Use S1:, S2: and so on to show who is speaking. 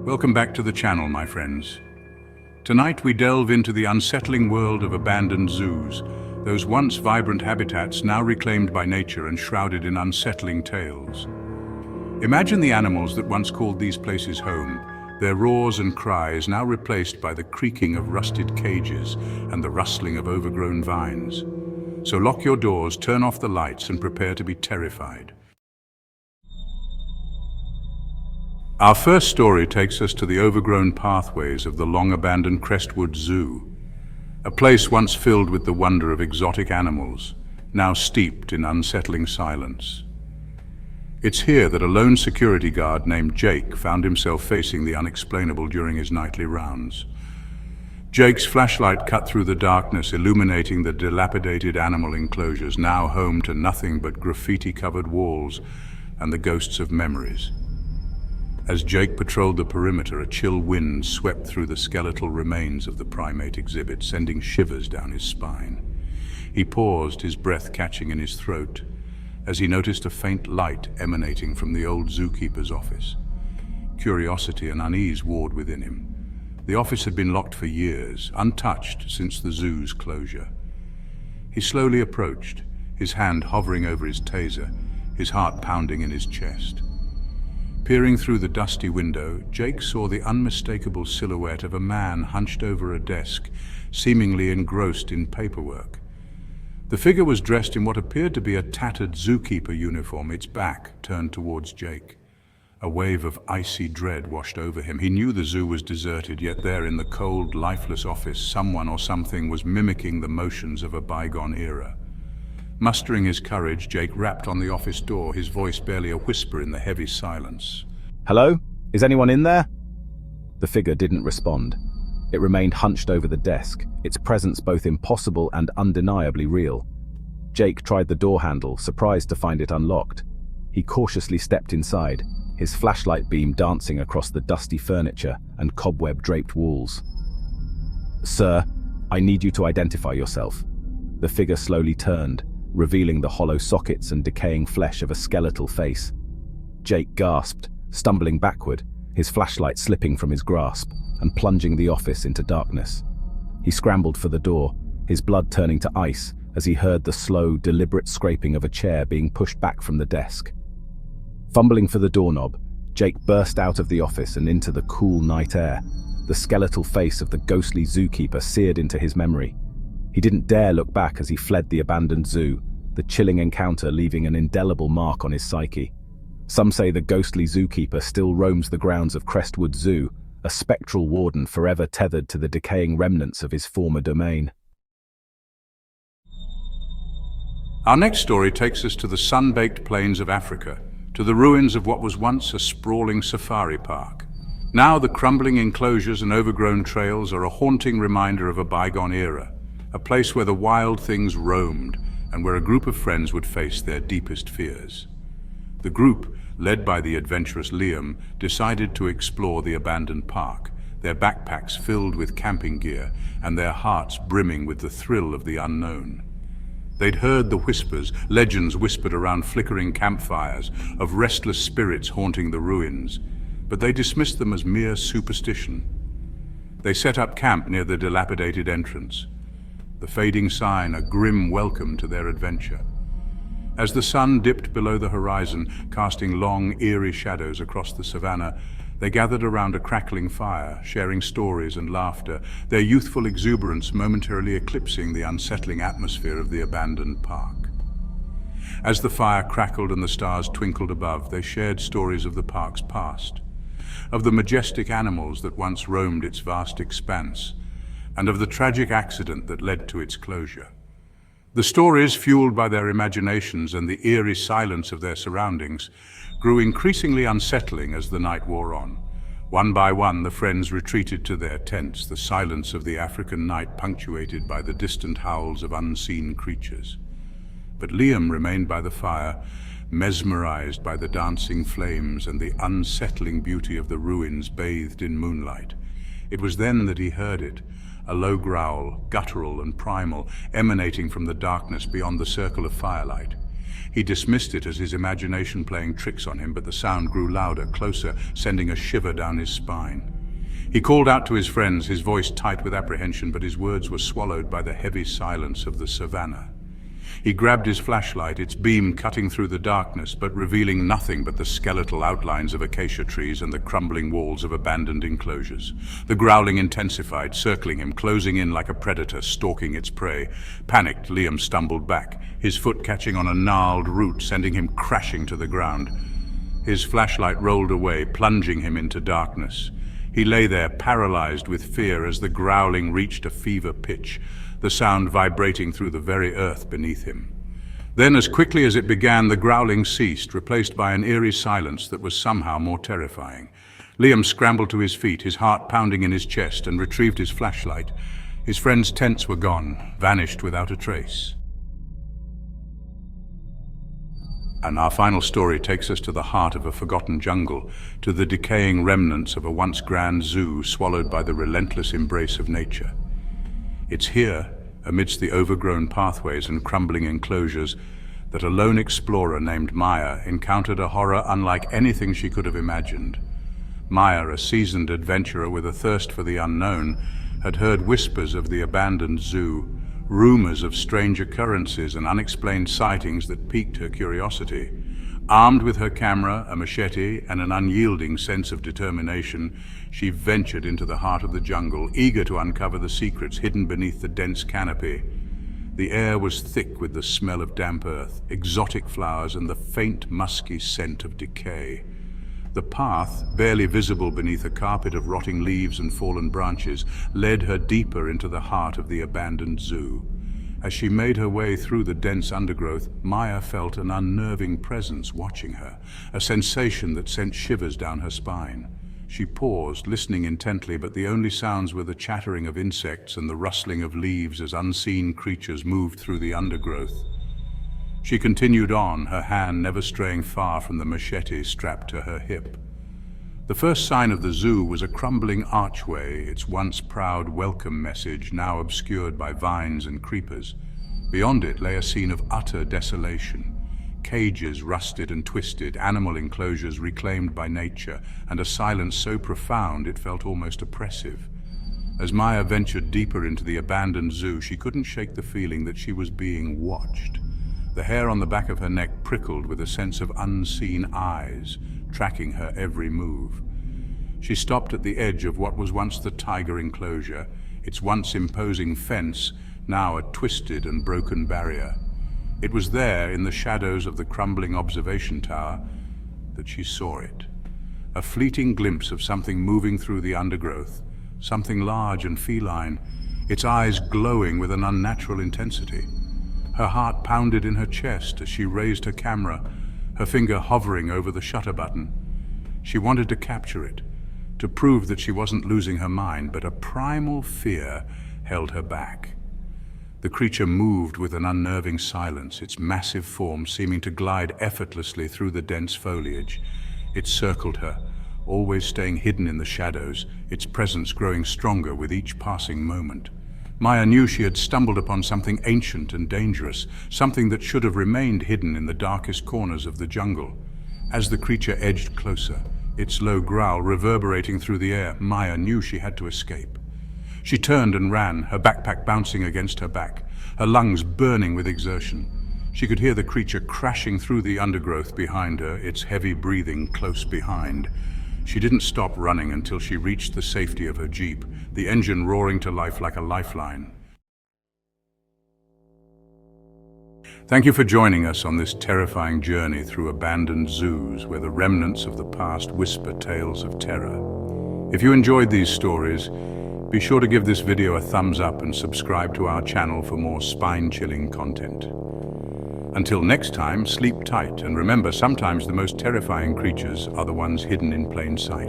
S1: Welcome back to the channel, my friends. Tonight we delve into the unsettling world of abandoned zoos, those once vibrant habitats now reclaimed by nature and shrouded in unsettling tales. Imagine the animals that once called these places home, their roars and cries now replaced by the creaking of rusted cages and the rustling of overgrown vines. So lock your doors, turn off the lights, and prepare to be terrified. Our first story takes us to the overgrown pathways of the long-abandoned Crestwood Zoo, a place once filled with the wonder of exotic animals, now steeped in unsettling silence. It's here that a lone security guard named Jake found himself facing the unexplainable during his nightly rounds. Jake's flashlight cut through the darkness, illuminating the dilapidated animal enclosures, now home to nothing but graffiti-covered walls and the ghosts of memories. As Jake patrolled the perimeter, a chill wind swept through the skeletal remains of the primate exhibit, sending shivers down his spine. He paused, his breath catching in his throat, as he noticed a faint light emanating from the old zookeeper's office. Curiosity and unease warred within him. The office had been locked for years, untouched since the zoo's closure. He slowly approached, his hand hovering over his taser, his heart pounding in his chest. Peering through the dusty window, Jake saw the unmistakable silhouette of a man hunched over a desk, seemingly engrossed in paperwork. The figure was dressed in what appeared to be a tattered zookeeper uniform, its back turned towards Jake. A wave of icy dread washed over him. He knew the zoo was deserted, yet there in the cold, lifeless office, someone or something was mimicking the motions of a bygone era. Mustering his courage, Jake rapped on the office door, his voice barely a whisper in the heavy silence.
S2: "Hello? Is anyone in there?" The figure didn't respond. It remained hunched over the desk, its presence both impossible and undeniably real. Jake tried the door handle, surprised to find it unlocked. He cautiously stepped inside, his flashlight beam dancing across the dusty furniture and cobweb-draped walls. "Sir, I need you to identify yourself." The figure slowly turned, revealing the hollow sockets and decaying flesh of a skeletal face. Jake gasped, stumbling backward, his flashlight slipping from his grasp and plunging the office into darkness. He scrambled for the door, his blood turning to ice as he heard the slow, deliberate scraping of a chair being pushed back from the desk. Fumbling for the doorknob, Jake burst out of the office and into the cool night air, the skeletal face of the ghostly zookeeper seared into his memory. He didn't dare look back as he fled the abandoned zoo, the chilling encounter leaving an indelible mark on his psyche. Some say the ghostly zookeeper still roams the grounds of Crestwood Zoo, a spectral warden forever tethered to the decaying remnants of his former domain.
S1: Our next story takes us to the sun-baked plains of Africa, to the ruins of what was once a sprawling safari park. Now the crumbling enclosures and overgrown trails are a haunting reminder of a bygone era, a place where the wild things roamed and where a group of friends would face their deepest fears. The group, led by the adventurous Liam, decided to explore the abandoned park, their backpacks filled with camping gear and their hearts brimming with the thrill of the unknown. They'd heard the whispers, legends whispered around flickering campfires, of restless spirits haunting the ruins, but they dismissed them as mere superstition. They set up camp near the dilapidated entrance, the fading sign a grim welcome to their adventure. As the sun dipped below the horizon, casting long, eerie shadows across the savannah, they gathered around a crackling fire, sharing stories and laughter, their youthful exuberance momentarily eclipsing the unsettling atmosphere of the abandoned park. As the fire crackled and the stars twinkled above, they shared stories of the park's past, of the majestic animals that once roamed its vast expanse, and of the tragic accident that led to its closure. The stories, fueled by their imaginations and the eerie silence of their surroundings, grew increasingly unsettling as the night wore on. One by one, the friends retreated to their tents, the silence of the African night punctuated by the distant howls of unseen creatures. But Liam remained by the fire, mesmerized by the dancing flames and the unsettling beauty of the ruins bathed in moonlight. It was then that he heard it, a low growl, guttural and primal, emanating from the darkness beyond the circle of firelight. He dismissed it as his imagination playing tricks on him, but the sound grew louder, closer, sending a shiver down his spine. He called out to his friends, his voice tight with apprehension, but his words were swallowed by the heavy silence of the savannah. He grabbed his flashlight, its beam cutting through the darkness, but revealing nothing but the skeletal outlines of acacia trees and the crumbling walls of abandoned enclosures. The growling intensified, circling him, closing in like a predator stalking its prey. Panicked, Liam stumbled back, his foot catching on a gnarled root, sending him crashing to the ground. His flashlight rolled away, plunging him into darkness. He lay there, paralyzed with fear as the growling reached a fever pitch, the sound vibrating through the very earth beneath him. Then, as quickly as it began, the growling ceased, replaced by an eerie silence that was somehow more terrifying. Liam scrambled to his feet, his heart pounding in his chest, and retrieved his flashlight. His friends' tents were gone, vanished without a trace. And our final story takes us to the heart of a forgotten jungle, to the decaying remnants of a once grand zoo swallowed by the relentless embrace of nature. It's here, amidst the overgrown pathways and crumbling enclosures, that a lone explorer named Maya encountered a horror unlike anything she could have imagined. Maya, a seasoned adventurer with a thirst for the unknown, had heard whispers of the abandoned zoo, rumors of strange occurrences and unexplained sightings that piqued her curiosity. Armed with her camera, a machete, and an unyielding sense of determination, she ventured into the heart of the jungle, eager to uncover the secrets hidden beneath the dense canopy. The air was thick with the smell of damp earth, exotic flowers, and the faint, musky scent of decay. The path, barely visible beneath a carpet of rotting leaves and fallen branches, led her deeper into the heart of the abandoned zoo. As she made her way through the dense undergrowth, Maya felt an unnerving presence watching her, a sensation that sent shivers down her spine. She paused, listening intently, but the only sounds were the chattering of insects and the rustling of leaves as unseen creatures moved through the undergrowth. She continued on, her hand never straying far from the machete strapped to her hip. The first sign of the zoo was a crumbling archway, its once proud welcome message now obscured by vines and creepers. Beyond it lay a scene of utter desolation. Cages rusted and twisted, animal enclosures reclaimed by nature, and a silence so profound it felt almost oppressive. As Maya ventured deeper into the abandoned zoo, she couldn't shake the feeling that she was being watched. The hair on the back of her neck prickled with a sense of unseen eyes, tracking her every move. She stopped at the edge of what was once the tiger enclosure, its once imposing fence, now a twisted and broken barrier. It was there, in the shadows of the crumbling observation tower, that she saw it. A fleeting glimpse of something moving through the undergrowth, something large and feline, its eyes glowing with an unnatural intensity. Her heart pounded in her chest as she raised her camera, her finger hovering over the shutter button. She wanted to capture it, to prove that she wasn't losing her mind, but a primal fear held her back. The creature moved with an unnerving silence, its massive form seeming to glide effortlessly through the dense foliage. It circled her, always staying hidden in the shadows, its presence growing stronger with each passing moment. Maya knew she had stumbled upon something ancient and dangerous, something that should have remained hidden in the darkest corners of the jungle. As the creature edged closer, its low growl reverberating through the air, Maya knew she had to escape. She turned and ran, her backpack bouncing against her back, her lungs burning with exertion. She could hear the creature crashing through the undergrowth behind her, its heavy breathing close behind. She didn't stop running until she reached the safety of her jeep, the engine roaring to life like a lifeline. Thank you for joining us on this terrifying journey through abandoned zoos where the remnants of the past whisper tales of terror. If you enjoyed these stories, be sure to give this video a thumbs up and subscribe to our channel for more spine-chilling content. Until next time, sleep tight, and remember, sometimes the most terrifying creatures are the ones hidden in plain sight.